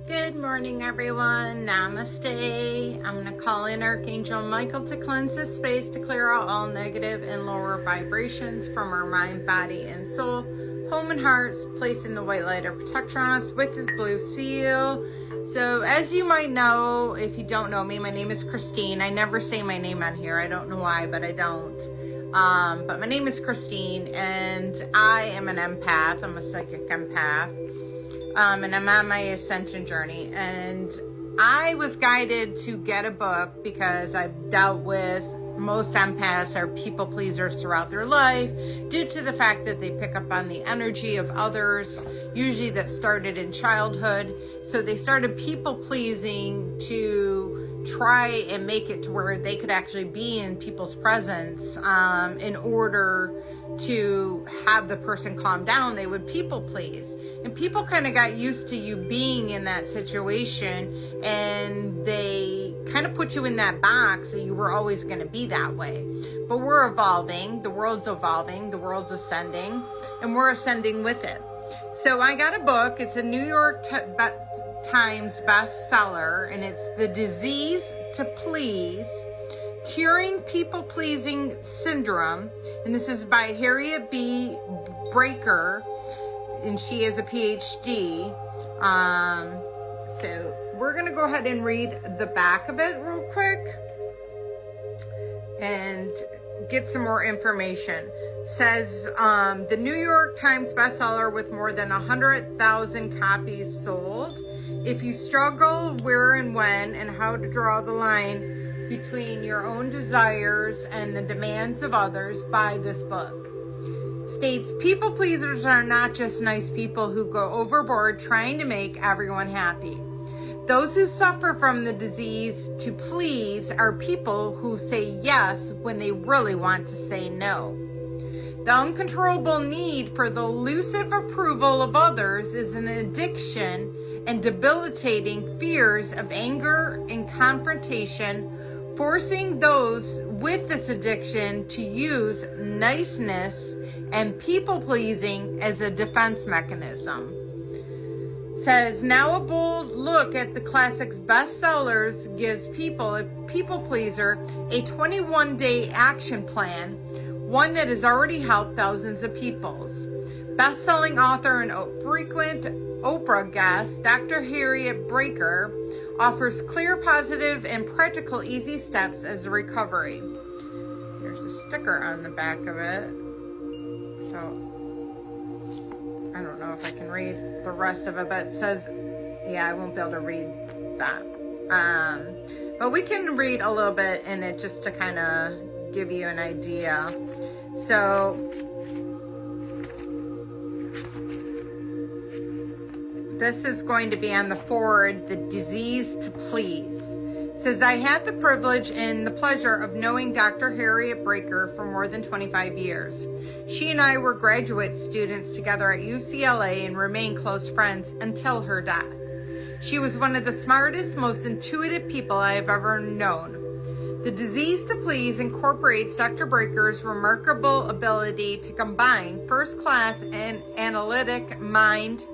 Good morning, everyone. Namaste. I'm going to call in Archangel Michael to cleanse this space, to clear out all negative and lower vibrations from our mind, body, and soul, home and hearts, placing the white light of protection on us with this blue seal. So as you might know, if you don't know me, my name is Christine. I never say my name on here. I don't know why, but I don't. But my name is Christine, and I am an empath. I'm a psychic empath. And I'm on my ascension journey, and I was guided to get a book because I've dealt with most empaths are people pleasers throughout their life due to the fact that they pick up on the energy of others, usually that started in childhood. So they started people pleasing to try and make it to where they could actually be in people's presence in order to have the person calm down. They would people please, and people kind of got used to you being in that situation, and they kind of put you in that box that you were always going to be that way. But we're evolving, the world's ascending, and we're ascending with it. So I got a book. It's a New York Times bestseller, and it's The Disease to Please: Curing People-Pleasing Syndrome, and this is by Harriet B. Breaker, and she is a PhD. So we're going to go ahead and read the back of it real quick and get some more information. It says, the New York Times bestseller with more than 100,000 copies sold. If you struggle where and when and how to draw the line between your own desires and the demands of others, buy this book. States, people pleasers are not just nice people who go overboard trying to make everyone happy. Those who suffer from the disease to please are people who say yes when they really want to say no. The uncontrollable need for the elusive approval of others is an addiction and debilitating fears of anger and confrontation, forcing those with this addiction to use niceness and people-pleasing as a defense mechanism. Says, now a bold look at the classics bestsellers gives a people-pleaser a 21-day action plan, one that has already helped thousands of people. Best-selling author and frequent Oprah guest, Dr. Harriet Breaker, offers clear, positive, and practical easy steps as a recovery. There's a sticker on the back of it. So, I don't know if I can read the rest of it, but it says, yeah, I won't be able to read that. But we can read a little bit in it just to kind of give you an idea. So, this is going to be on the forward, The Disease to Please. It says, I had the privilege and the pleasure of knowing Dr. Harriet Breaker for more than 25 years. She and I were graduate students together at UCLA and remained close friends until her death. She was one of the smartest, most intuitive people I have ever known. The Disease to Please incorporates Dr. Breaker's remarkable ability to combine first-class and analytic mind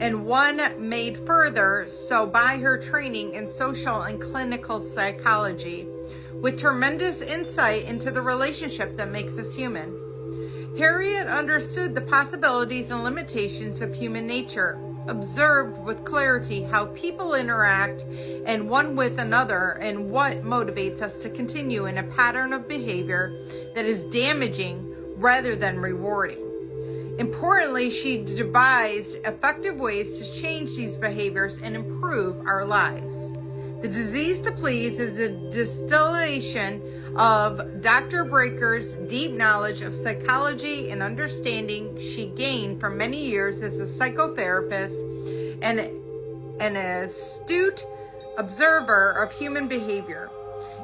and one made further so by her training in social and clinical psychology, with tremendous insight into the relationship that makes us human. Harriet understood the possibilities and limitations of human nature, observed with clarity how people interact and one with another, and what motivates us to continue in a pattern of behavior that is damaging rather than rewarding. Importantly, she devised effective ways to change these behaviors and improve our lives. The Disease to Please is a distillation of Dr. Breaker's deep knowledge of psychology and understanding she gained from many years as a psychotherapist and an astute observer of human behavior.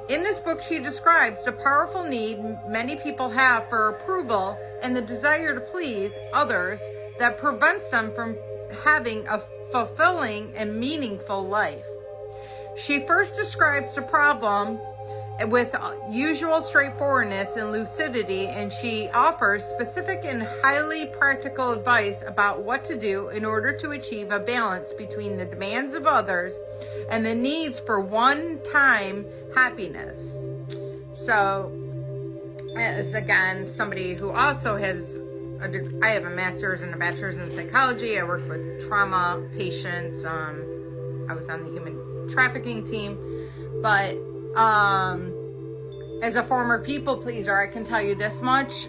In this book, she describes the powerful need many people have for approval and the desire to please others that prevents them from having a fulfilling and meaningful life. She first describes the problem with usual straightforwardness and lucidity, and she offers specific and highly practical advice about what to do in order to achieve a balance between the demands of others and the needs for one-time happiness. So, as again, somebody who also has I have a master's and a bachelor's in psychology. I work with trauma patients. I was on the human trafficking team, but as a former people pleaser, I can tell you this much: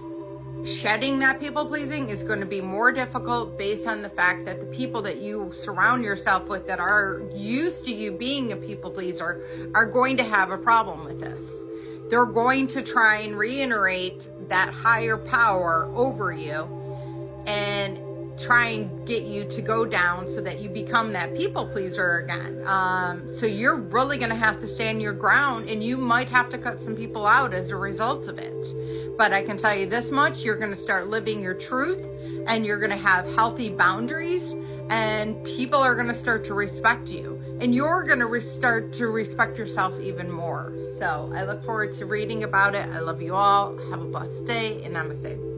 shedding that people pleasing is going to be more difficult based on the fact that the people that you surround yourself with that are used to you being a people pleaser are going to have a problem with this. They're going to try and reiterate that higher power over you and try and get you to go down so that you become that people pleaser again. So you're really going to have to stand your ground, and you might have to cut some people out as a result of it. But I can tell you this much: you're going to start living your truth, and you're going to have healthy boundaries, and people are going to start to respect you, and you're going to start to respect yourself even more. So I look forward to reading about it. I love you all. Have a blessed day, and namaste.